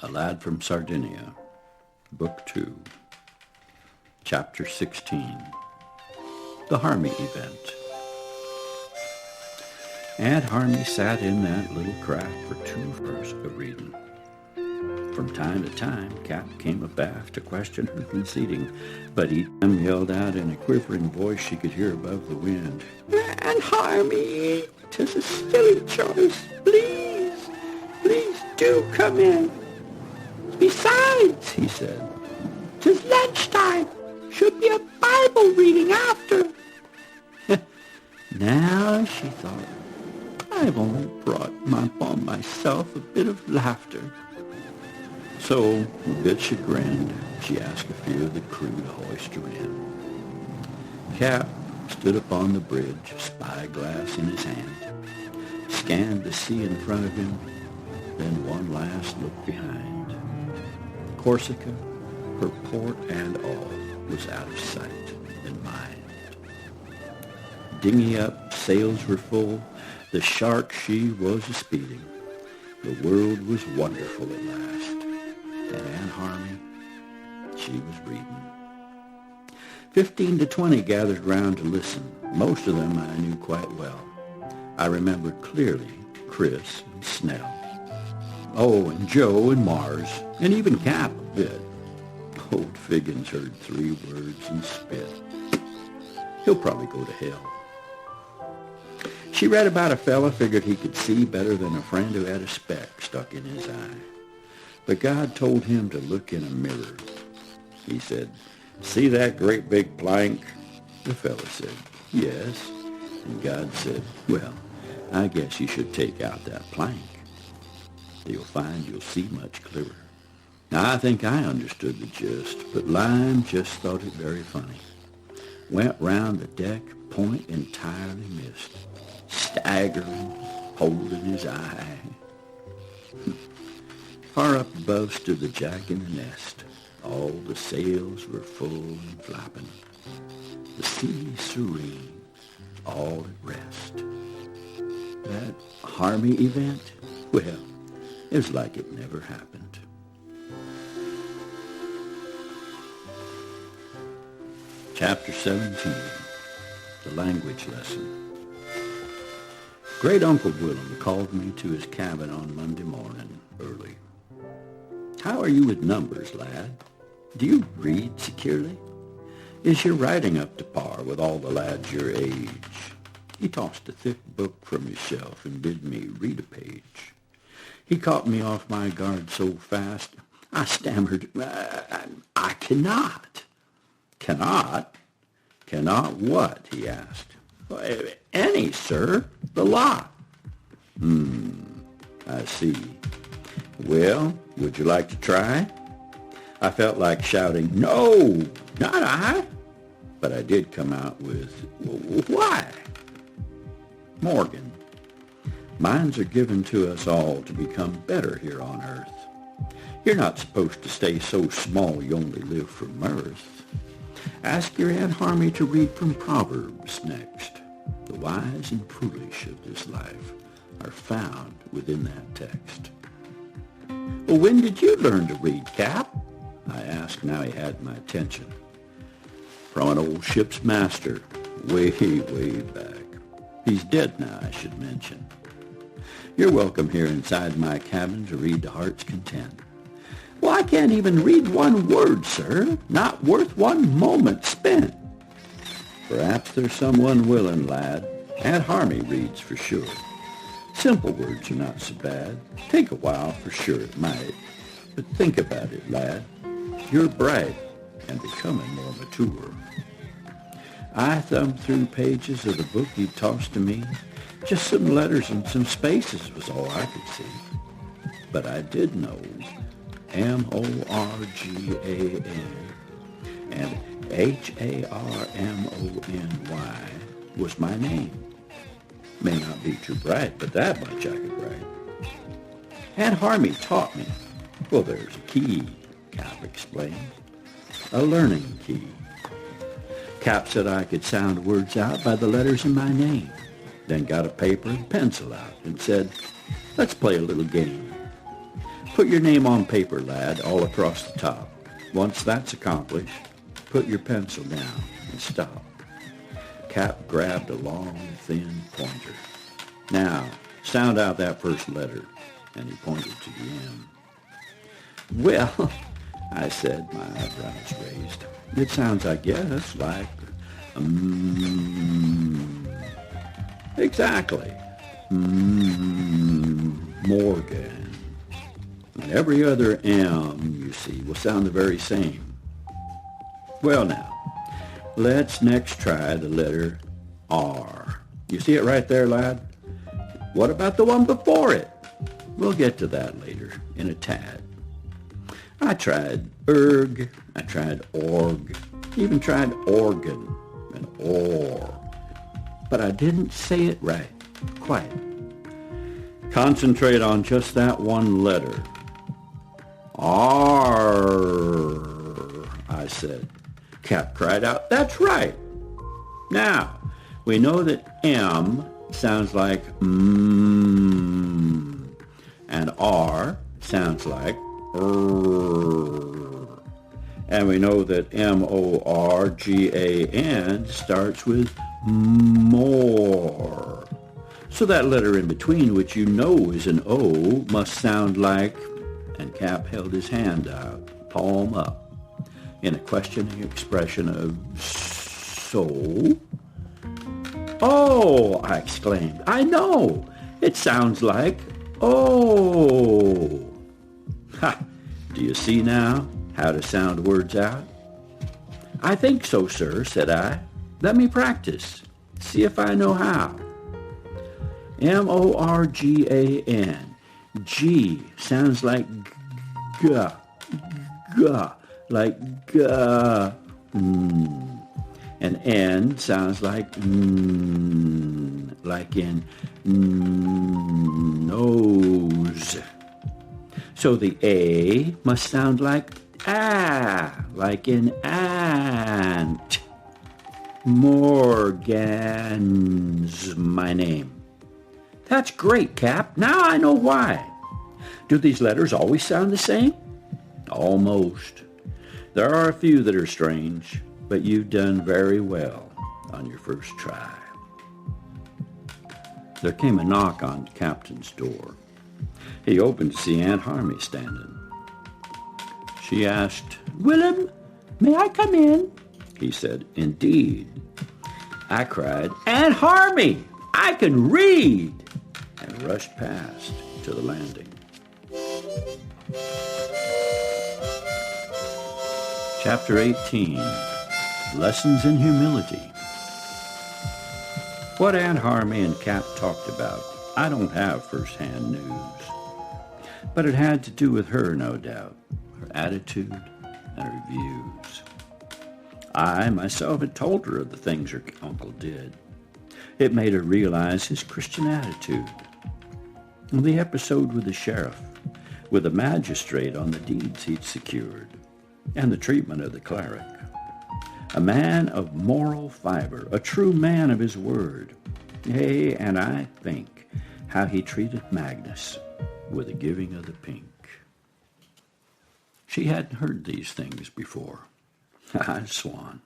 A Lad from Sardinia, Book 2, Chapter 16, The Harmy Event. Aunt Harmy sat in that little crack for 2 hours of reading. From time to time, Cap came abaft to question her conceding, but each time yelled out in a quivering voice she could hear above the wind, "Aunt Harmy, 'tis a silly choice. Please, please do come in. Besides," he said, "'tis lunchtime. Should be a Bible reading after." Now, she thought, I've only brought upon myself a bit of laughter. So, a bit chagrined, she asked a few of the crew to hoist her in. Cap stood upon the bridge, spyglass in his hand, scanned the sea in front of him, then one last look behind. Corsica, her port and all, was out of sight and mind. Dinghy up, sails were full, the shark she was a-speeding. The world was wonderful at last, and Aunt Harmy, she was reading. 15 to 20 gathered round to listen. Most of them I knew quite well. I remembered clearly Chris and Snell. Oh, and Joe and Mars, and even Cap a bit. Old Figgins heard 3 words and spit. He'll probably go to hell. She read about a fella figured he could see better than a friend who had a speck stuck in his eye. But God told him to look in a mirror. He said, "See that great big plank?" The fella said, "Yes." And God said, "Well, I guess you should take out that plank. You'll find you'll see much clearer." Now, I think I understood the gist, but Lime just thought it very funny. Went round the deck, point entirely missed, staggering, holding his eye. Far up above stood the jack in the nest. All the sails were full and flapping. The sea serene, all at rest. That Harmy event? Well, it was like it never happened. Chapter 17, The Language Lesson. Great Uncle Willem called me to his cabin on Monday morning early. "How are you with numbers, lad? Do you read securely? Is your writing up to par with all the lads your age?" He tossed a thick book from his shelf and bid me read a page. He caught me off my guard so fast, I stammered, I cannot." "Cannot? Cannot what?" he asked. "Any, sir. The lot." I see. Well, would you like to try?" I felt like shouting, "No, not I." But I did come out with, "Why?" "Morgan, minds are given to us all to become better here on earth. You're not supposed to stay so small you only live for mirth. Ask your Aunt Harmy to read from Proverbs next. The wise and foolish of this life are found within that text." "Well, when did you learn to read, Cap?" I asked. Now he had my attention. "From an old ship's master, way, way back. He's dead now, I should mention. You're welcome here inside my cabin to read to heart's content." "Well, I can't even read one word, sir. Not worth one moment spent." "Perhaps there's someone willing, lad. Aunt Harmy reads for sure. Simple words are not so bad. Take a while for sure it might. But think about it, lad. You're bright and becoming more mature." I thumbed through pages of the book he'd tossed to me. Just some letters and some spaces was all I could see. But I did know Morgan and Harmony was my name. May not be too bright, but that much I could write. Aunt Harmy taught me. "Well, there's a key," Cap explained. "A learning key." Cap said I could sound words out by the letters in my name. Then got a paper and pencil out and said, "Let's play a little game. Put your name on paper, lad, all across the top. Once that's accomplished, put your pencil down and stop. Cap grabbed a long, thin pointer. Now, sound out that first letter, and he pointed to the M. Well, I said, my eyebrows raised. It sounds, I guess, like, exactly, Morgan. And every other M, you see, will sound the very same. Well, now, let's next try the letter R. You see it right there, lad? What about the one before it? We'll get to that later in a tad. I tried erg, I tried org, even tried organ and or. But I didn't say it right, quite. Concentrate on just that one letter. R, I said. Cap cried out, that's right. Now, we know that M sounds like and R sounds like and we know that Morgan starts with more. So that letter in between, which you know is an O, must sound like, and Cap held his hand out, palm up, in a questioning expression of, so? Oh, I exclaimed, I know. It sounds like, oh. Ha! Do you see now how to sound words out? I think so, sir, said I. Let me practice. See if I know how. Morgan. G sounds like g, like g. And N sounds like in nose. So the A must sound like like in ant. Morgan's my name. That's great, Cap. Now I know why. Do these letters always sound the same? Almost. There are a few that are strange, but you've done very well on your first try. There came a knock on the captain's door. He opened to see Aunt Harmony standing. She asked, Willem, may I come in? He said, indeed. I cried, Aunt Harmony, I can read, and rushed past to the landing. Chapter 18, Lessons in Humility. What Aunt Harmony and Cap talked about, I don't have first-hand news. But it had to do with her, no doubt, her attitude and her views. I myself had told her of the things her uncle did. It made her realize his Christian attitude. And the episode with the sheriff, with the magistrate on the deeds he'd secured, and the treatment of the cleric. A man of moral fiber, a true man of his word. Yea, and I think how he treated Magnus with the giving of the pink. She hadn't heard these things before. I swan.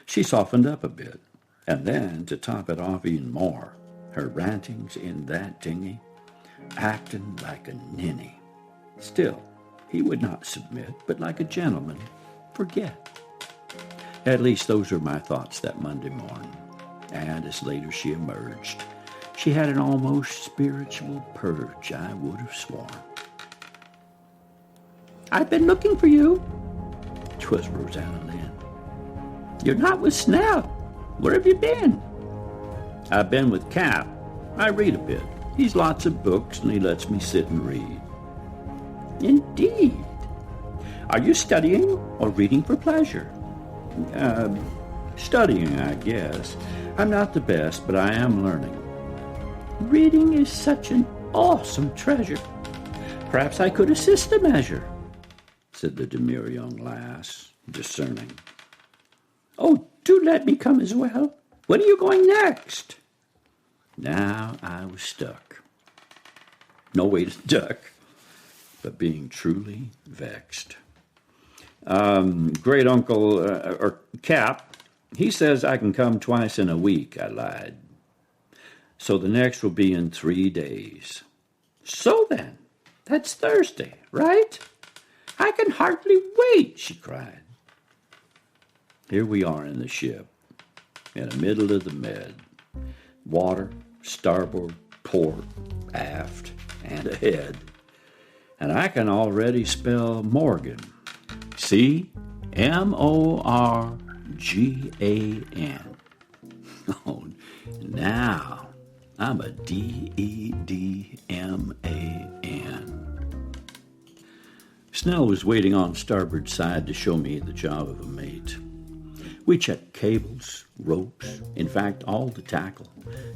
She softened up a bit, and then, to top it off even more, her rantings in that dinghy, acting like a ninny. Still, he would not submit, but like a gentleman, forget. At least those were my thoughts that Monday morning. And as later she emerged, she had an almost spiritual purge, I would have sworn. I've been looking for you. 'Twas Rosanna Lynn. You're not with Snell. Where have you been? I've been with Cap. I read a bit. He's lots of books, and he lets me sit and read. Indeed. Are you studying or reading for pleasure? Studying, I guess. I'm not the best, but I am learning. Reading is such an awesome treasure. Perhaps I could assist a measure, said the demure young lass, discerning. Oh, do let me come as well. When are you going next? Now I was stuck. No way to duck. but being truly vexed. Great uncle, or Cap, he says I can come twice in a week, I lied. So the next will be in 3 days. So then, that's Thursday, right? I can hardly wait, she cried. Here we are in the ship, in the middle of the med. Water, starboard, port, aft, and ahead. And I can already spell Morgan. C-M-O-R-G-A-N. Oh, now I'm a D-E-D-M-A-N. Snell was waiting on starboard side to show me the job of a mate. We checked cables, ropes, in fact, all the tackle,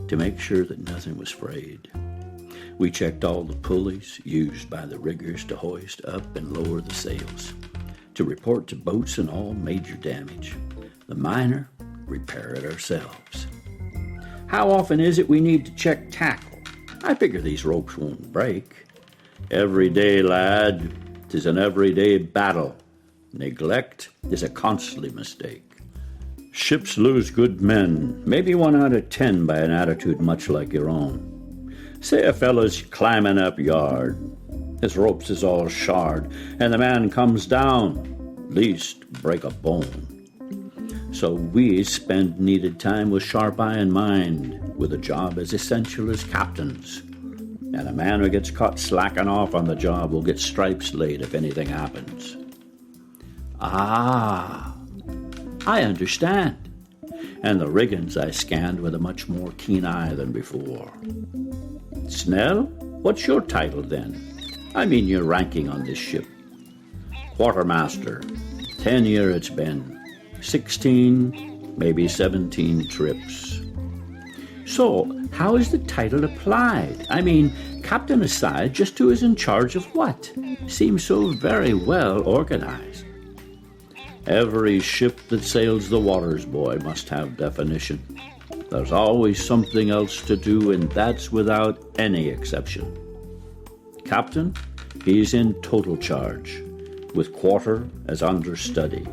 to make sure that nothing was frayed. We checked all the pulleys used by the riggers to hoist up and lower the sails, to report to boatswain all major damage. The minor, repair it ourselves. How often is it we need to check tackle? I figure these ropes won't break. Every day, lad, 'tis an everyday battle. Neglect is a costly mistake. Ships lose good men, maybe 1 out of 10 by an attitude much like your own. Say a fellow's climbing up yard, his ropes is all shard, and the man comes down, least break a bone. So we spend needed time with sharp eye in mind, with a job as essential as captains. And a man who gets caught slacking off on the job will get stripes laid if anything happens. Ah, I understand. And the riggings I scanned with a much more keen eye than before. Snell, what's your title then? I mean your ranking on this ship. Quartermaster, 10 years it's been. 16, maybe 17 trips. So, how is the title applied? I mean, captain aside, just who is in charge of what? Seems so very well organized. Every ship that sails the waters, boy, must have definition. There's always something else to do, and that's without any exception. Captain, he's in total charge, with quarter as understudy.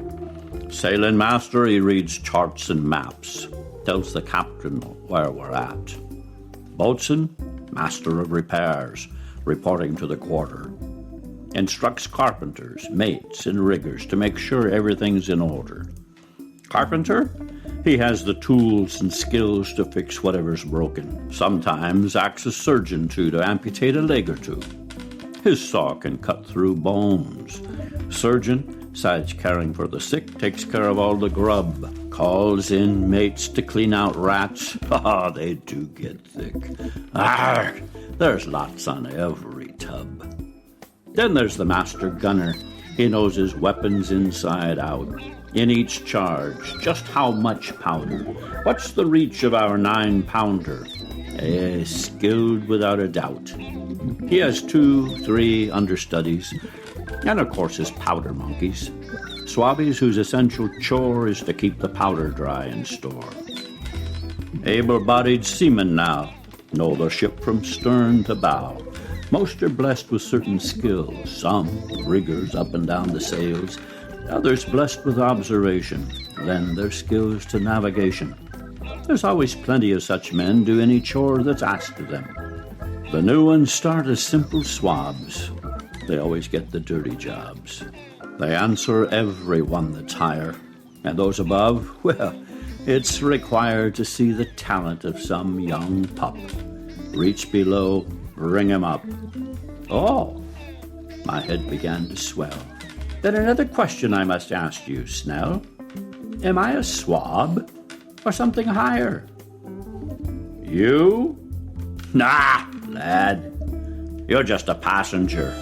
Sailing master, he reads charts and maps, tells the captain where we're at. Boatswain, master of repairs, reporting to the quarter. Instructs carpenters, mates, and riggers to make sure everything's in order. Carpenter, he has the tools and skills to fix whatever's broken. Sometimes acts as surgeon, too, to amputate a leg or two. His saw can cut through bones. Surgeon, besides caring for the sick, takes care of all the grub. Calls in mates to clean out rats. Ah, they do get thick. Arrgh, there's lots on every tub. Then there's the master gunner. He knows his weapons inside out. In each charge, just how much powder. What's the reach of our 9-pounder? Skilled without a doubt. He has 2, 3 understudies, and of course his powder monkeys. Swabbies whose essential chore is to keep the powder dry in store. Able-bodied seamen now know the ship from stern to bow. Most are blessed with certain skills, some riggers up and down the sails, others blessed with observation, lend their skills to navigation. There's always plenty of such men do any chore that's asked of them. The new ones start as simple swabs. They always get the dirty jobs. They answer everyone that's higher, and those above, well, it's required to see the talent of some young pup. Reach below, bring him up. Oh, my head began to swell. Then another question I must ask you, Snell. Am I a swab or something higher? You? Nah, lad. You're just a passenger.